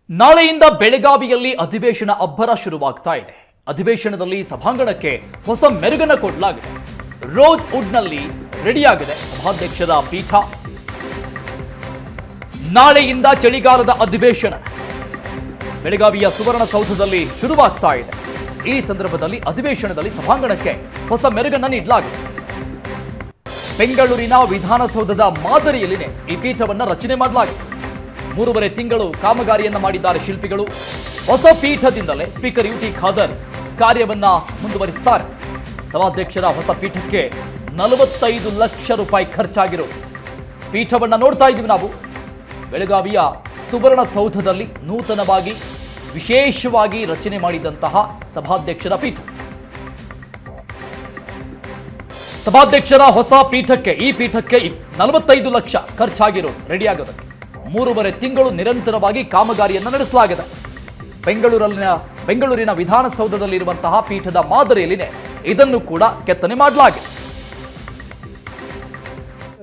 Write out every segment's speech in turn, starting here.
ನಾಳೆಯಿಂದ ಬೆಳಗಾವಿಯಲ್ಲಿ ಅಧಿವೇಶನ ಅಬ್ಬರ ಶುರುವಾಗ್ತಾ ಇದೆ. ಅಧಿವೇಶನದಲ್ಲಿ ಸಭಾಂಗಣಕ್ಕೆ ಹೊಸ ಮೆರುಗನ್ನು ಕೊಡಲಾಗಿದೆ. ರೋಜ್ ವುಡ್ನಲ್ಲಿ ರೆಡಿಯಾಗಿದೆ ಸಭಾಧ್ಯಕ್ಷರ ಪೀಠ. ನಾಳೆಯಿಂದ ಚಳಿಗಾಲದ ಅಧಿವೇಶನ ಬೆಳಗಾವಿಯ ಸುವರ್ಣಸೌಧದಲ್ಲಿ ಶುರುವಾಗ್ತಾ ಇದೆ. ಈ ಸಂದರ್ಭದಲ್ಲಿ ಅಧಿವೇಶನದಲ್ಲಿ ಸಭಾಂಗಣಕ್ಕೆ ಹೊಸ ಮೆರುಗನ್ನು ನೀಡಲಾಗಿದೆ. ಬೆಂಗಳೂರಿನ ವಿಧಾನಸೌಧದ ಮಾದರಿಯಲ್ಲಿನೇ ಈ ಪೀಠವನ್ನು ರಚನೆ ಮಾಡಲಾಗಿದೆ. 3.5 ತಿಂಗಳು ಕಾಮಗಾರಿಯನ್ನ ಮಾಡಿದ್ದಾರೆ ಶಿಲ್ಪಿಗಳು. ಹೊಸ ಪೀಠದಿಂದಲೇ ಸ್ಪೀಕರ್ ಯುಟಿ ಖಾದರ್ ಕಾರ್ಯವನ್ನ ಮುಂದುವರಿಸುತ್ತಾರೆ. ಸಭಾಧ್ಯಕ್ಷರ ಹೊಸ ಪೀಠಕ್ಕೆ 45 ಲಕ್ಷ ರೂಪಾಯಿ ಖರ್ಚಾಗಿರೋ ಪೀಠವನ್ನ ನೋಡ್ತಾ ಇದ್ದೀವಿ ನಾವು. ಬೆಳಗಾವಿಯ ಸುವರ್ಣಸೌಧದಲ್ಲಿ ನೂತನವಾಗಿ ವಿಶೇಷವಾಗಿ ರಚನೆ ಮಾಡಿದಂತಹ ಸಭಾಧ್ಯಕ್ಷರ ಪೀಠ. ಸಭಾಧ್ಯಕ್ಷರ ಹೊಸ ಪೀಠಕ್ಕೆ ಈ ಪೀಠಕ್ಕೆ 45 ಲಕ್ಷ ಖರ್ಚಾಗಿರೋದು ರೆಡಿಯಾಗೋದಕ್ಕೆ 3.5 ತಿಂಗಳು ನಿರಂತರವಾಗಿ ಕಾಮಗಾರಿಯನ್ನು ನಡೆಸಲಾಗಿದೆ. ಬೆಂಗಳೂರಿನ ವಿಧಾನಸೌಧದಲ್ಲಿರುವಂತಹ ಪೀಠದ ಮಾದರಿಯಲ್ಲಿನೇ ಇದನ್ನು ಕೂಡ ಕೆತ್ತನೆ ಮಾಡಲಾಗಿದೆ.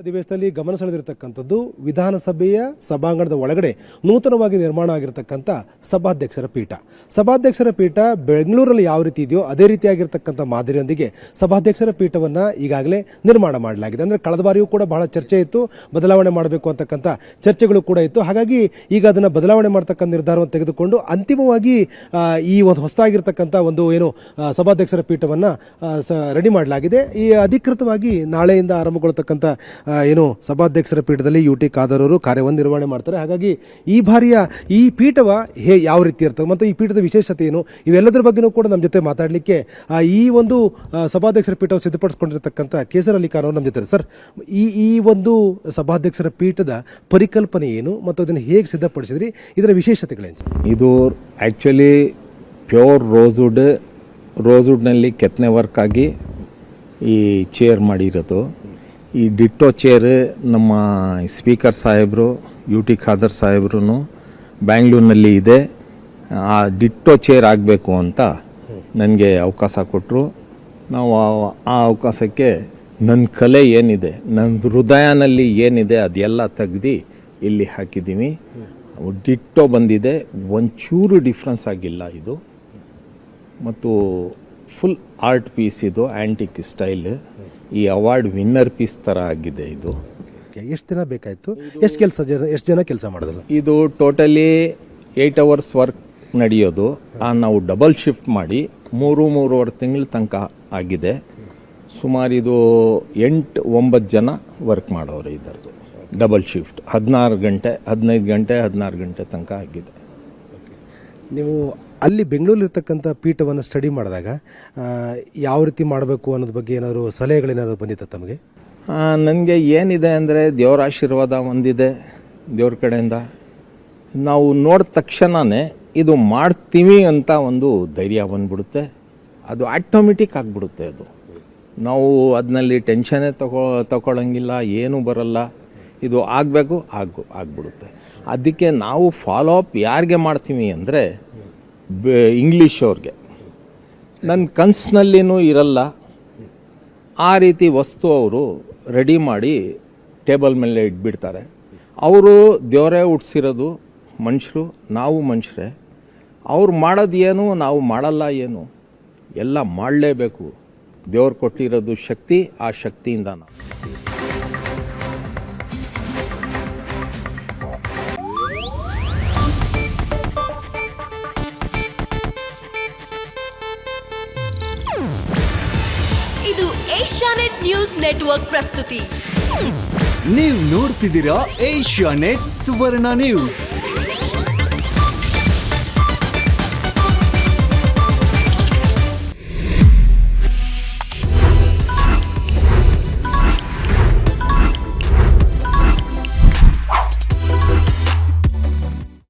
ಅಧಿವೇಶನದಲ್ಲಿ ಗಮನ ಸೆಳೆದಿರತಕ್ಕಂಥದ್ದು ವಿಧಾನಸಭೆಯ ಸಭಾಂಗಣದ ಒಳಗಡೆ ನೂತನವಾಗಿ ನಿರ್ಮಾಣ ಆಗಿರತಕ್ಕಂಥ ಸಭಾಧ್ಯಕ್ಷರ ಪೀಠ. ಸಭಾಧ್ಯಕ್ಷರ ಪೀಠ ಬೆಂಗಳೂರಲ್ಲಿ ಯಾವ ರೀತಿ ಇದೆಯೋ ಅದೇ ರೀತಿಯಾಗಿರ್ತಕ್ಕಂಥ ಮಾದರಿಯೊಂದಿಗೆ ಸಭಾಧ್ಯಕ್ಷರ ಪೀಠವನ್ನು ಈಗಾಗಲೇ ನಿರ್ಮಾಣ ಮಾಡಲಾಗಿದೆ. ಅಂದರೆ ಕಳೆದ ಬಾರಿಯೂ ಕೂಡ ಬಹಳ ಚರ್ಚೆ ಇತ್ತು, ಬದಲಾವಣೆ ಮಾಡಬೇಕು ಅಂತಕ್ಕಂಥ ಚರ್ಚೆಗಳು ಕೂಡ ಇತ್ತು. ಹಾಗಾಗಿ ಈಗ ಅದನ್ನು ಬದಲಾವಣೆ ಮಾಡ್ತಕ್ಕಂಥ ನಿರ್ಧಾರವನ್ನು ತೆಗೆದುಕೊಂಡು ಅಂತಿಮವಾಗಿ ಈ ಒಂದು ಹೊಸದಾಗಿರ್ತಕ್ಕಂಥ ಒಂದು ಏನು ಸಭಾಧ್ಯಕ್ಷರ ಪೀಠವನ್ನು ರೆಡಿ ಮಾಡಲಾಗಿದೆ. ಈ ಅಧಿಕೃತವಾಗಿ ನಾಳೆಯಿಂದ ಆರಂಭಗೊಳ್ಳತಕ್ಕಂಥ ಏನು ಸಭಾಧ್ಯಕ್ಷರ ಪೀಠದಲ್ಲಿ ಯುಟಿ ಖಾದರ್ ಅವರು ಕಾರ್ಯವನ್ನು ನಿರ್ವಹಣೆ ಮಾಡ್ತಾರೆ. ಹಾಗಾಗಿ ಈ ಬಾರಿಯ ಈ ಪೀಠವ ಯಾವ ರೀತಿ ಇರ್ತದೆ ಮತ್ತು ಈ ಪೀಠದ ವಿಶೇಷತೆ ಏನು ಇವೆಲ್ಲದರ ಬಗ್ಗೆನೂ ಕೂಡ ನಮ್ಮ ಜೊತೆ ಮಾತಾಡಲಿಕ್ಕೆ ಈ ಒಂದು ಸಭಾಧ್ಯಕ್ಷರ ಪೀಠವನ್ನು ಸಿದ್ಧಪಡಿಸಿಕೊಂಡಿರ್ತಕ್ಕಂಥ ಕೇಸರ್ ಅಲಿ ಖಾನ್ ಅವರು ನಮ್ಮ ಜೊತೆ. ಸರ್, ಈ ಒಂದು ಸಭಾಧ್ಯಕ್ಷರ ಪೀಠದ ಪರಿಕಲ್ಪನೆ ಏನು ಮತ್ತು ಅದನ್ನು ಹೇಗೆ ಸಿದ್ಧಪಡಿಸಿದ್ರಿ, ಇದರ ವಿಶೇಷತೆಗಳೇನು? ಇದು ಆ್ಯಕ್ಚುಲಿ ಪ್ಯೂರ್ ರೋಸ್ವುಡ್ನಲ್ಲಿ ಕೆತ್ತನೆ ವರ್ಕ್ ಆಗಿ ಈ ಚೇರ್ ಮಾಡಿರೋದು. ಈ ಡಿಟ್ಟೋ ಚೇರ್ ನಮ್ಮ ಸ್ಪೀಕರ್ ಸಾಹೇಬರು ಯುಟಿ ಖಾದರ್ ಸಾಹೇಬ್ರು ಬ್ಯಾಂಗ್ಳೂರಿನಲ್ಲಿ ಇದೆ. ಆ ಡಿಟ್ಟೋ ಚೇರ್ ಆಗಬೇಕು ಅಂತ ನನಗೆ ಅವಕಾಶ ಕೊಟ್ಟರು. ನಾವು ಆ ಅವಕಾಶಕ್ಕೆ ನನ್ನ ಕಲೆ ಏನಿದೆ, ನನ್ನ ಹೃದಯನಲ್ಲಿ ಏನಿದೆ ಅದೆಲ್ಲ ತೆಗ್ದು ಇಲ್ಲಿ ಹಾಕಿದ್ದೀವಿ. ಡಿಟ್ಟೋ ಬಂದಿದೆ, ಒಂಚೂರು ಡಿಫ್ರೆನ್ಸ್ ಆಗಿಲ್ಲ ಇದು. ಮತ್ತು ಫುಲ್ ಆರ್ಟ್ ಪೀಸ್ ಇದು, ಆ್ಯಂಟಿಕ್ ಸ್ಟೈಲ್. ಈ ಅವಾರ್ಡ್ ವಿನ್ನರ್ ಪೀಸ್ ಥರ ಆಗಿದೆ ಇದು. ಎಷ್ಟು ದಿನ ಬೇಕಾಯಿತು, ಎಷ್ಟು ಜನ ಕೆಲಸ ಮಾಡಿದ್ರು? ಇದು ಟೋಟಲಿ 8 ಅವರ್ಸ್ ವರ್ಕ್ ನಡೆಯೋದು. ನಾವು ಡಬಲ್ ಶಿಫ್ಟ್ ಮಾಡಿ 3.5 ತಿಂಗಳ ತನಕ ಆಗಿದೆ. ಸುಮಾರು ಇದು 8-9 ಜನ ವರ್ಕ್ ಮಾಡೋರು ಇದರದು ಡಬಲ್ ಶಿಫ್ಟ್. 16 ಗಂಟೆ 15 ಗಂಟೆ 16 ಗಂಟೆ ತನಕ ಆಗಿದೆ. ನೀವು ಅಲ್ಲಿ ಬೆಂಗಳೂರಲ್ಲಿರ್ತಕ್ಕಂಥ ಪೀಠವನ್ನು ಸ್ಟಡಿ ಮಾಡಿದಾಗ ಯಾವ ರೀತಿ ಮಾಡಬೇಕು ಅನ್ನೋದ್ರ ಬಗ್ಗೆ ಏನಾದರೂ ಸಲಹೆಗಳೇನಾದರೂ ಬಂದಿತ್ತ ತಮಗೆ? ನನಗೆ ಏನಿದೆ ಅಂದರೆ ದೇವರ ಆಶೀರ್ವಾದ ಒಂದಿದೆ ದೇವ್ರ ಕಡೆಯಿಂದ. ನಾವು ನೋಡಿದ ತಕ್ಷಣವೇ ಇದು ಮಾಡ್ತೀವಿ ಅಂತ ಒಂದು ಧೈರ್ಯ ಬಂದ್ಬಿಡುತ್ತೆ. ಅದು ಆಟೋಮೆಟಿಕ್ ಆಗಿಬಿಡುತ್ತೆ. ಅದು ನಾವು ಅದನ್ನಲ್ಲಿ ಟೆನ್ಷನ್ನೇ ತಗೊಳ್ಳಂಗಿಲ್ಲ, ಏನೂ ಬರಲ್ಲ. ಇದು ಆಗಬೇಕು ಆಗ್ಬಿಡುತ್ತೆ. ಅದಕ್ಕೆ ನಾವು ಫಾಲೋ ಅಪ್ ಯಾರಿಗೆ ಮಾಡ್ತೀವಿ ಅಂದರೆ ಇಂಗ್ಲೀಷ್ ಅವ್ರಿಗೆ. ನನ್ನ ಕನಸಿನಲ್ಲಿನೂ ಇರಲ್ಲ ಆ ರೀತಿ ವಸ್ತು ಅವರು ರೆಡಿ ಮಾಡಿ ಟೇಬಲ್ ಮೇಲೆ ಇಟ್ಬಿಡ್ತಾರೆ. ಅವರು ದೇವರೇ ಹುಟ್ಟಿಸಿರೋದು ಮನುಷ್ಯರು, ನಾವು ಮನುಷ್ಯರೇ. ಅವ್ರು ಮಾಡೋದು ಏನು, ನಾವು ಮಾಡಲ್ಲ ಏನು, ಎಲ್ಲ ಮಾಡಲೇಬೇಕು. ದೇವ್ರು ಕೊಟ್ಟಿರೋದು ಶಕ್ತಿ, ಆ ಶಕ್ತಿಯಿಂದ ನಾವು ಇದು ಏಷ್ಯಾನೆಟ್ ನ್ಯೂಸ್ ನೆಟ್ವರ್ಕ್ ಪ್ರಸ್ತುತಿ. ನೀವು ನೋಡ್ತಿದ್ದೀರಾ ಏಷ್ಯಾನೆಟ್ ಸುವರ್ಣ ನ್ಯೂಸ್.